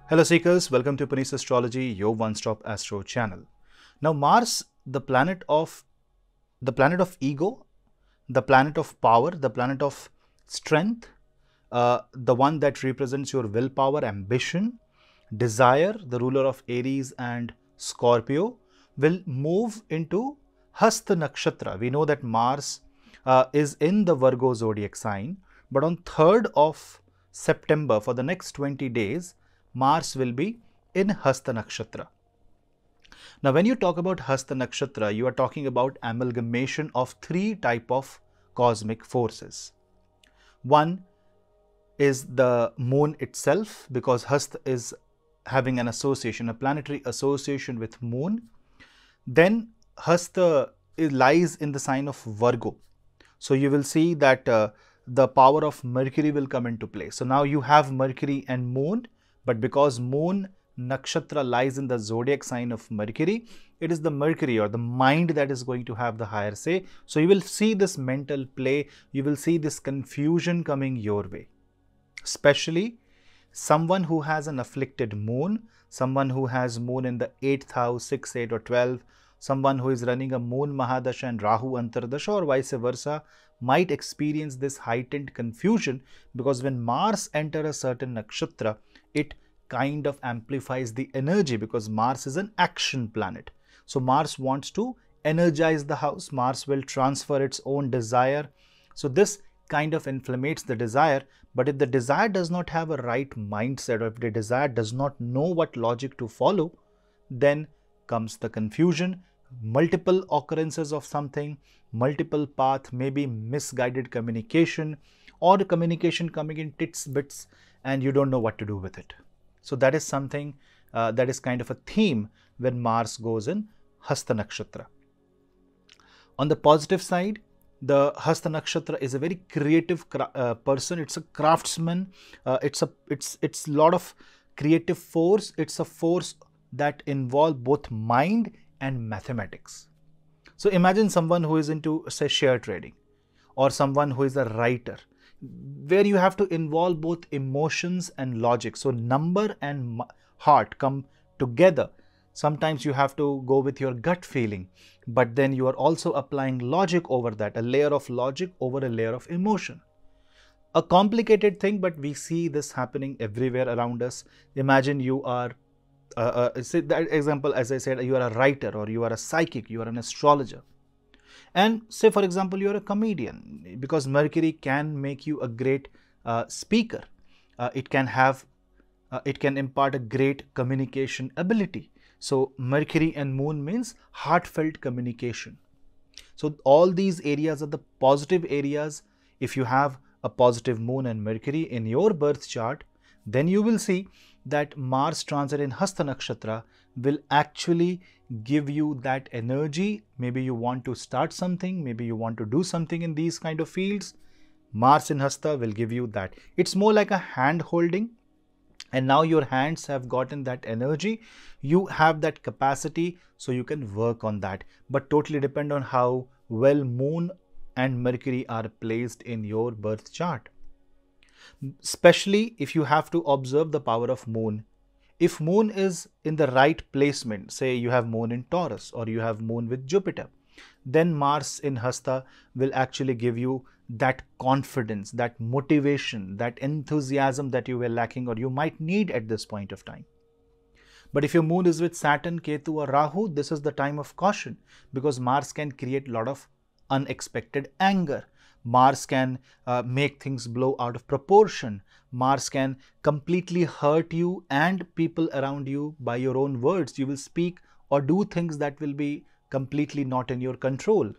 Hello Seekers, welcome to Punneit Astrology, your one-stop astro channel. Now Mars, the planet of ego, the planet of power, the planet of strength, the one that represents your willpower, ambition, desire, the ruler of Aries and Scorpio, will move into Hasta Nakshatra. We know that Mars is in the Virgo zodiac sign, but on 3rd of September, for the next 20 days, Mars will be in Hasta Nakshatra. Now, when you talk about Hasta Nakshatra, you are talking about amalgamation of three type of cosmic forces. One is the moon itself, because Hasta is having an association, a planetary association with moon. Then Hasta lies in the sign of Virgo. So you will see that the power of Mercury will come into play. So now you have Mercury and moon, but because moon nakshatra lies in the zodiac sign of Mercury, it is the Mercury or the mind that is going to have the higher say. So you will see this mental play, you will see this confusion coming your way. Especially someone who has an afflicted moon, someone who has moon in the 8th house, 6, 8 or 12, someone who is running a moon Mahadasha and Rahu Antardasha or vice versa, might experience this heightened confusion, because when Mars enters a certain nakshatra, it kind of amplifies the energy, because Mars is an action planet. So Mars wants to energize the house, Mars will transfer its own desire. So this kind of inflames the desire, but if the desire does not have a right mindset, or if the desire does not know what logic to follow, then comes the confusion, multiple occurrences of something, multiple path, maybe misguided communication, or communication coming in tits bits and you don't know what to do with it. So that is something that is kind of a theme when Mars goes in Hasta Nakshatra. On the positive side, the Hasta Nakshatra is a very creative person. It's a craftsman. It's a lot of creative force. It's a force that involves both mind and mathematics. So imagine someone who is into, say, share trading, or someone who is a writer, where you have to involve both emotions and logic. So number and heart come together. Sometimes you have to go with your gut feeling, but then you are also applying logic over that, a layer of logic over a layer of emotion. A complicated thing, but we see this happening everywhere around us. Imagine you are, say that example, as I said, you are a writer, or you are a psychic, you are an astrologer. And say, for example, you are a comedian, because Mercury can make you a great speaker. It can impart a great communication ability. So Mercury and moon means heartfelt communication. So all these areas are the positive areas. If you have a positive moon and Mercury in your birth chart, then you will see that Mars transit in Hasta Nakshatra will actually give you that energy. Maybe you want to start something, maybe you want to do something in these kind of fields. Mars in Hasta will give you that. It's more like a hand holding, and now your hands have gotten that energy. You have that capacity, so you can work on that. But totally depend on how well moon and Mercury are placed in your birth chart. Especially if you have to observe the power of moon. If moon is in the right placement, say you have moon in Taurus or you have moon with Jupiter, then Mars in Hasta will actually give you that confidence, that motivation, that enthusiasm that you were lacking or you might need at this point of time. But if your moon is with Saturn, Ketu or Rahu, this is the time of caution, because Mars can create a lot of unexpected anger. Mars can make things blow out of proportion. Mars can completely hurt you and people around you by your own words. You will speak or do things that will be completely not in your control.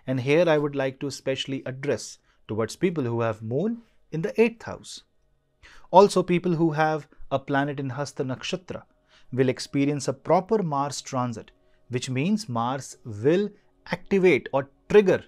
And here I would like to especially address towards people who have moon in the 8th house. Also, people who have a planet in Hasta Nakshatra will experience a proper Mars transit, which means Mars will activate or trigger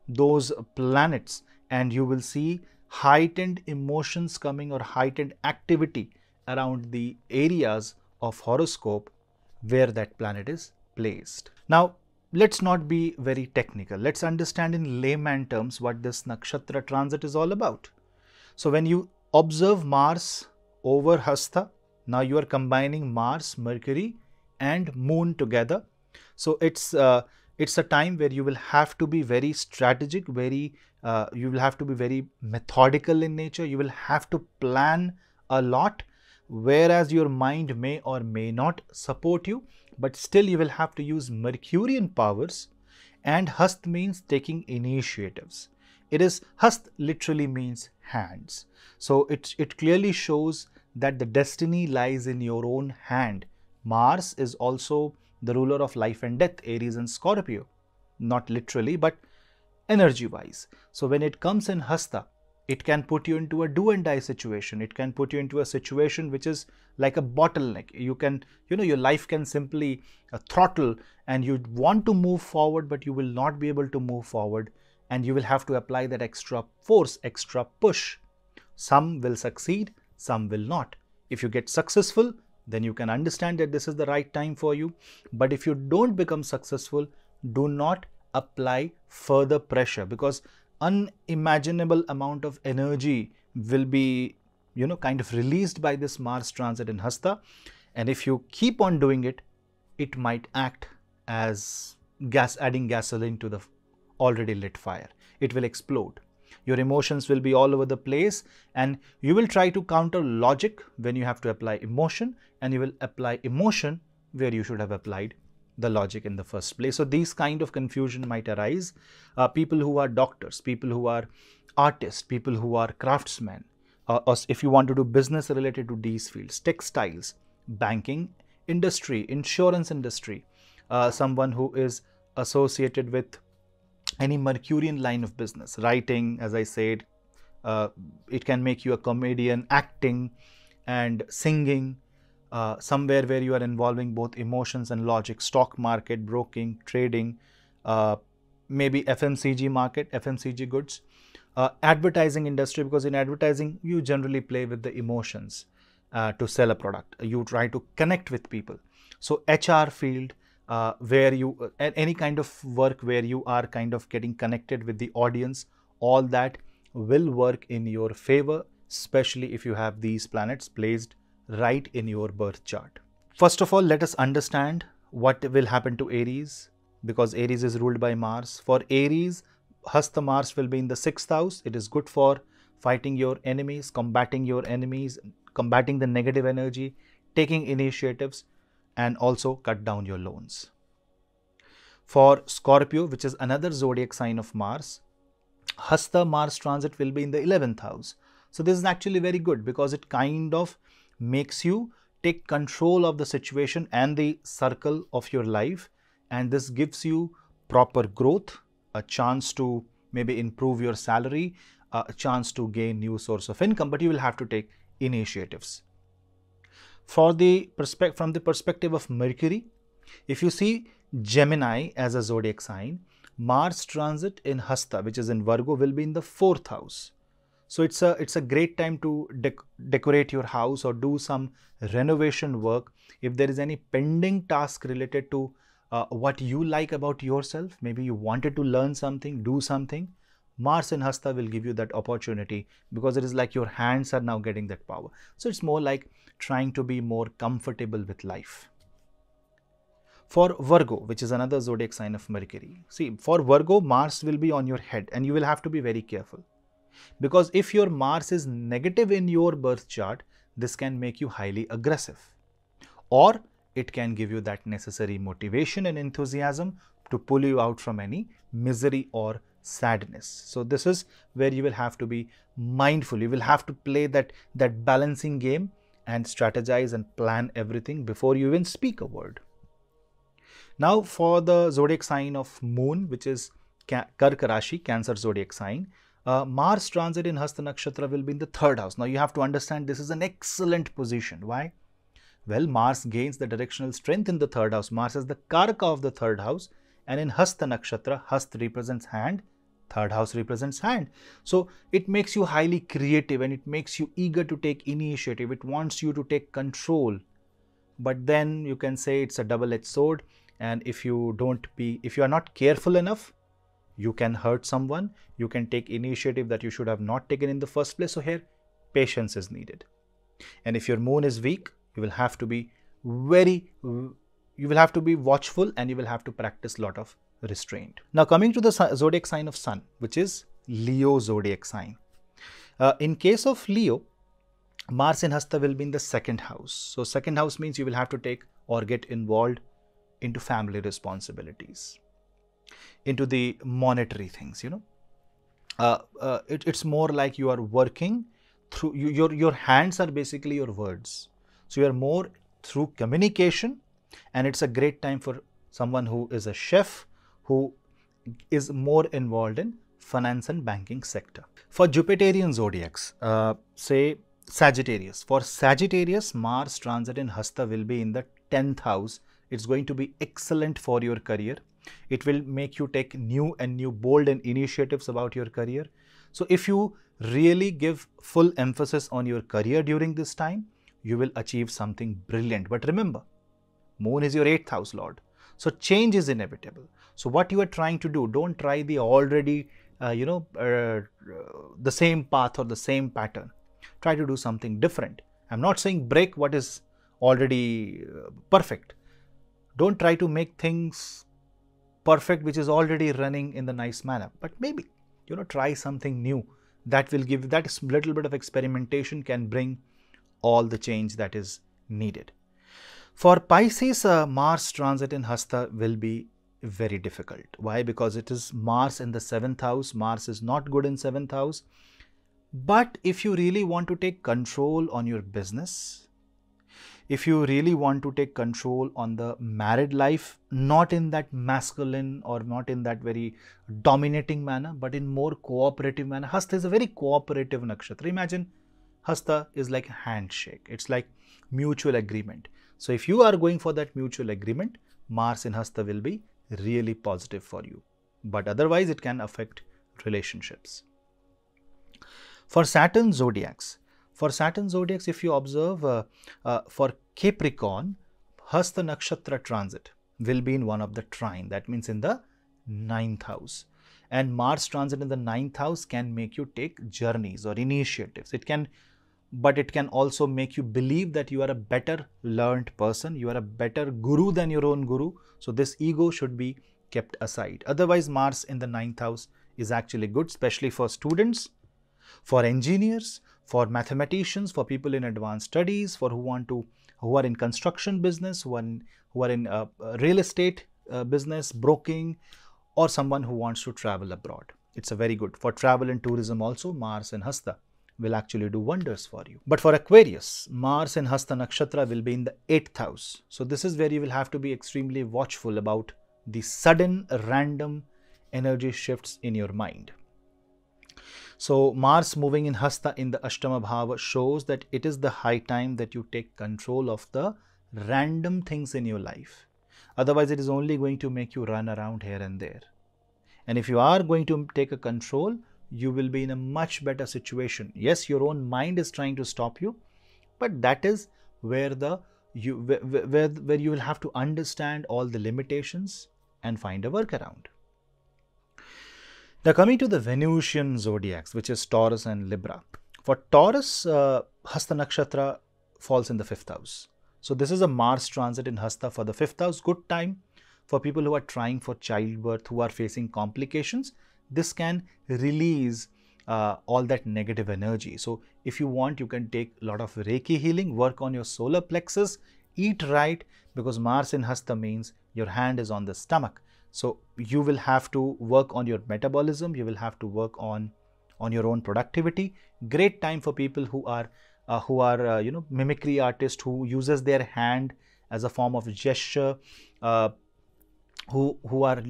those planets, and you will see heightened emotions coming or heightened activity around the areas of horoscope where that planet is placed. Now, let's not be very technical. Let's understand in layman terms what this nakshatra transit is all about. So when you observe Mars over Hasta, Now you are combining Mars, Mercury and Moon together. So it's a time where you will have to be very strategic, you will have to be very methodical in nature. You will have to plan a lot, whereas your mind may or may not support you, but still you will have to use Mercurian powers. And Hast means taking initiatives. Hast literally means hands. So it clearly shows that the destiny lies in your own hand. Mars is also the ruler of life and death, Aries and Scorpio. Not literally, but energy wise. So when it comes in Hasta, it can put you into a do and die situation. It can put you into a situation which is like a bottleneck. Your life can simply throttle, and you want to move forward, but you will not be able to move forward, and you will have to apply that extra force, extra push. Some will succeed, some will not. If you get successful, then you can understand that this is the right time for you. But if you don't become successful, do not apply further pressure, because unimaginable amount of energy will be kind of released by this Mars transit in Hasta. And if you keep on doing it, it might act as adding gasoline to the already lit fire. It will explode. Your emotions will be all over the place, and you will try to counter logic when you have to apply emotion, and you will apply emotion where you should have applied the logic in the first place. So these kind of confusion might arise. People who are doctors, people who are artists, people who are craftsmen, or if you want to do business related to these fields, textiles, banking industry, insurance industry, someone who is associated with any Mercurian line of business, writing, as I said, it can make you a comedian, acting and singing, somewhere where you are involving both emotions and logic, stock market, broking, trading, maybe FMCG market, FMCG goods, advertising industry, because in advertising you generally play with the emotions to sell a product. You try to connect with people. So HR field, where you any kind of work where you are kind of getting connected with the audience, all that will work in your favor, especially if you have these planets placed right in your birth chart. First of all, let us understand what will happen to Aries, because Aries is ruled by Mars. For Aries, Hasta Mars will be in the 6th house. It is good for fighting your enemies, combating the negative energy, taking initiatives, and also cut down your loans. For Scorpio, which is another zodiac sign of Mars, Hasta Mars transit will be in the 11th house. So this is actually very good, because it kind of makes you take control of the situation and the circle of your life, and this gives you proper growth, a chance to maybe improve your salary, a chance to gain new source of income, but you will have to take initiatives. From the perspective of Mercury, if you see Gemini as a zodiac sign, Mars transit in Hasta, which is in Virgo, will be in the 4th house. So it's a great time to decorate your house or do some renovation work. If there is any pending task related to what you like about yourself, maybe you wanted to learn something, do something, Mars in Hasta will give you that opportunity, because it is like your hands are now getting that power. So it's more like trying to be more comfortable with life. For Virgo, which is another zodiac sign of Mercury, see, for Virgo, Mars will be on your head, and you will have to be very careful, because if your Mars is negative in your birth chart, this can make you highly aggressive, or it can give you that necessary motivation and enthusiasm to pull you out from any misery or sadness. So this is where you will have to be mindful. You will have to play that balancing game and strategize and plan everything before you even speak a word. Now for the zodiac sign of Moon, which is Karka Rashi, Cancer zodiac sign, Mars transit in Hasta Nakshatra will be in the 3rd house. Now you have to understand this is an excellent position. Why? Well, Mars gains the directional strength in the 3rd house. Mars is the Karaka of the 3rd house, and in Hasta Nakshatra, Hasta represents hand, 3rd house represents hand. So it makes you highly creative, and it makes you eager to take initiative. It wants you to take control. But then you can say it's a double-edged sword, and if you are not careful enough, you can hurt someone. You can take initiative that you should have not taken in the first place. So here, patience is needed. And if your moon is weak, You will have to be you will have to be watchful, and you will have to practice a lot of restraint. Now coming to the zodiac sign of Sun, which is Leo zodiac sign. In case of Leo, Mars in Hasta will be in the second house. So second house means you will have to take or get involved into family responsibilities, into the monetary things, you know. It's more like you are working through, your hands are basically your words. So you are more through communication, and it's a great time for someone who is a chef, who is more involved in finance and banking sector. For Jupiterian zodiacs, say Sagittarius. For Sagittarius, Mars transit in Hasta will be in the 10th house. It's going to be excellent for your career. It will make you take new bold and initiatives about your career. So if you really give full emphasis on your career during this time, you will achieve something brilliant. But remember, Moon is your 8th house lord. So change is inevitable. So what you are trying to do, don't try the already, the same path or the same pattern. Try to do something different. I'm not saying break what is already perfect. Don't try to make things perfect which is already running in the nice manner. But maybe, try something new that will give, that little bit of experimentation can bring all the change that is needed. For Pisces, Mars transit in Hasta will be very difficult. Why? Because it is Mars in the 7th house. Mars is not good in 7th house. But if you really want to take control on your business, if you really want to take control on the married life, not in that masculine or not in that very dominating manner, but in more cooperative manner. Hasta is a very cooperative nakshatra. Imagine Hasta is like a handshake. It's like mutual agreement. So if you are going for that mutual agreement, Mars in Hasta will be really positive for you. But otherwise, it can affect relationships. For Saturn zodiacs, if you observe, for Capricorn, Hasta Nakshatra transit will be in one of the trine. That means in the 9th house. And Mars transit in the 9th house can make you take journeys or initiatives. But it can also make you believe that you are a better learned person. You are a better guru than your own guru. So this ego should be kept aside. Otherwise, Mars in the 9th house is actually good, especially for students, for engineers, for mathematicians, for people in advanced studies, for who are in construction business, who are in real estate business, broking, or someone who wants to travel abroad. It's a very good. For travel and tourism also, Mars in Hasta will actually do wonders for you. But for Aquarius, Mars in Hasta Nakshatra will be in the 8th house. So this is where you will have to be extremely watchful about the sudden random energy shifts in your mind. So Mars moving in Hasta in the Ashtama Bhava shows that it is the high time that you take control of the random things in your life. Otherwise, it is only going to make you run around here and there. And if you are going to take a control, you will be in a much better situation. Yes, your own mind is trying to stop you, but that is where you will have to understand all the limitations and find a workaround. Now coming to the Venusian zodiacs, which is Taurus and Libra. For Taurus, Hasta Nakshatra falls in the 5th house. So this is a Mars transit in Hasta for the 5th house. Good time for people who are trying for childbirth, who are facing complications. This can release all that negative energy. So if you want, you can take a lot of Reiki healing, work on your solar plexus, eat right, because Mars in Hasta means your hand is on the stomach. So you will have to work on your metabolism. You will have to work on your own productivity. Great time for people who are mimicry artists, who uses their hand as a form of gesture, who are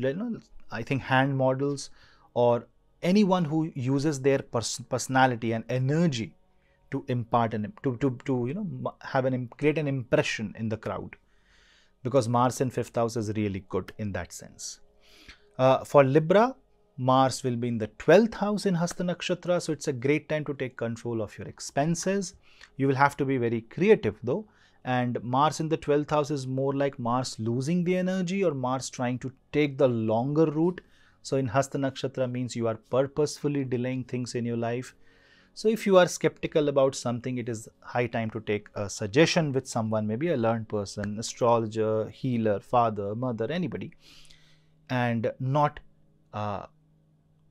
I think hand models, or anyone who uses their personality and energy to impart and create an impression in the crowd, because Mars in 5th house is really good in that sense. For Libra, Mars will be in the 12th house in Hasta Nakshatra, so it's a great time to take control of your expenses. You will have to be very creative though, and Mars in the 12th house is more like Mars losing the energy or Mars trying to take the longer route. So in Hasta Nakshatra means you are purposefully delaying things in your life. So if you are skeptical about something, it is high time to take a suggestion with someone, maybe a learned person, astrologer, healer, father, mother, anybody, and not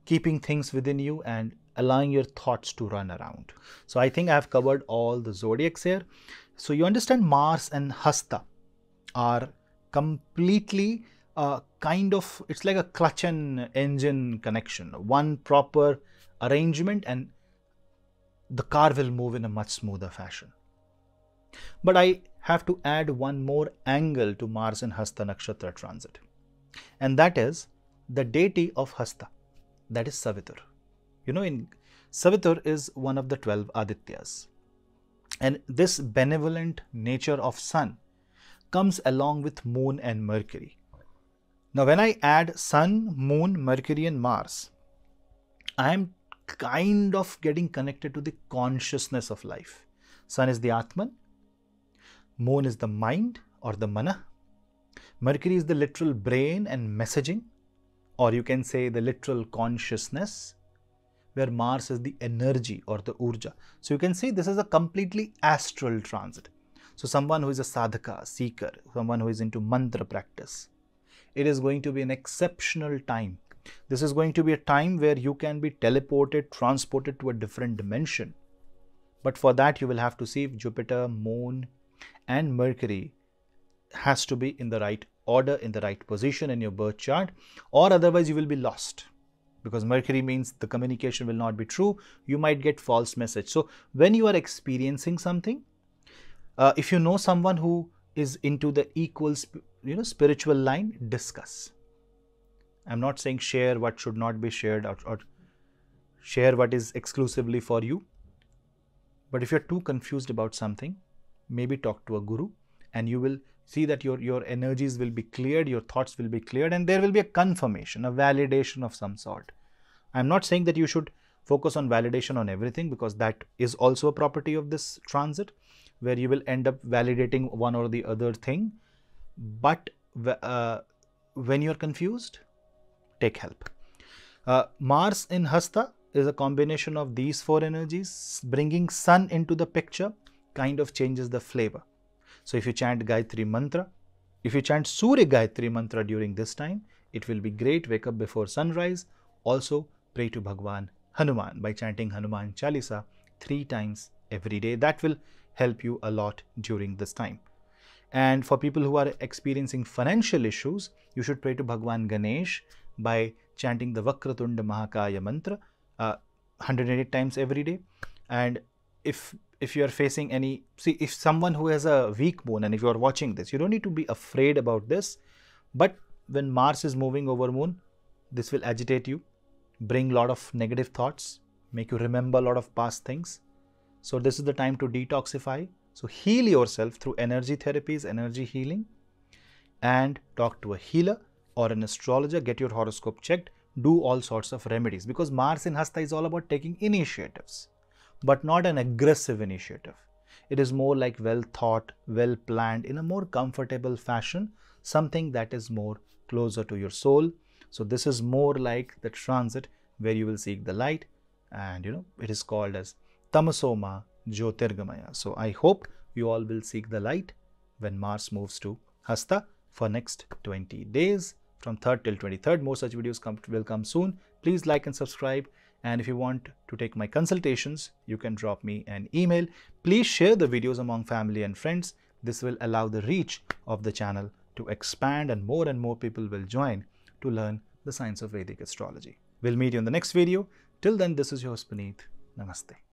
keeping things within you and allowing your thoughts to run around. So I think I have covered all the zodiacs here. So you understand Mars and Hasta are completely kind of, it's like a clutch and engine connection, one proper arrangement, and the car will move in a much smoother fashion. But I have to add one more angle to Mars and Hasta Nakshatra transit, and that is the deity of Hasta, that is Savitur. You know, in Savitur is one of the 12 Adityas, and this benevolent nature of Sun comes along with Moon and Mercury. Now, when I add Sun, Moon, Mercury and Mars, I am kind of getting connected to the consciousness of life. Sun is the Atman, Moon is the mind or the Mana, Mercury is the literal brain and messaging, or you can say the literal consciousness, where Mars is the energy or the Urja. So you can say this is a completely astral transit. So someone who is a sadhaka, seeker, someone who is into mantra practice, it is going to be an exceptional time. This is going to be a time where you can be teleported, transported to a different dimension. But for that, you will have to see if Jupiter, Moon and Mercury has to be in the right order, in the right position in your birth chart, or otherwise you will be lost. Because Mercury means the communication will not be true. You might get false message. So when you are experiencing something, if you know someone who is into the equal, spiritual line, discuss. I'm not saying share what should not be shared or share what is exclusively for you. But if you're too confused about something, maybe talk to a guru, and you will see that your energies will be cleared, your thoughts will be cleared, and there will be a confirmation, a validation of some sort. I'm not saying that you should focus on validation on everything, because that is also a property of this transit, where you will end up validating one or the other thing. But when you're confused, take help. Mars in Hasta is a combination of these four energies. Bringing Sun into the picture kind of changes the flavor. So if you chant Gayatri Mantra, if you chant Surya Gayatri Mantra during this time, it will be great. Wake up before sunrise. Also pray to Bhagwan Hanuman by chanting Hanuman Chalisa 3 times every day. That will help you a lot during this time. And for people who are experiencing financial issues, you should pray to Bhagwan Ganesh by chanting the Vakratunda Mahakaya Mantra 108 times every day. And if you are facing any, see, if someone who has a weak moon, and if you are watching this, you don't need to be afraid about this. But when Mars is moving over moon, this will agitate you, bring a lot of negative thoughts, make you remember a lot of past things. So this is the time to detoxify. So heal yourself through energy therapies, energy healing, and talk to a healer or an astrologer, get your horoscope checked, do all sorts of remedies, because Mars in Hasta is all about taking initiatives, but not an aggressive initiative. It is more like well thought, well planned, in a more comfortable fashion, something that is more closer to your soul. So this is more like the transit where you will seek the light, and it is called as Tamasoma Jyotirgamaya. So I hope you all will seek the light when Mars moves to Hasta for next 20 days from 3rd till 23rd. More such videos will come soon. Please like and subscribe. And if you want to take my consultations, you can drop me an email. Please share the videos among family and friends. This will allow the reach of the channel to expand, and more people will join to learn the science of Vedic astrology. We'll meet you in the next video. Till then, this is your host Punneit. Namaste.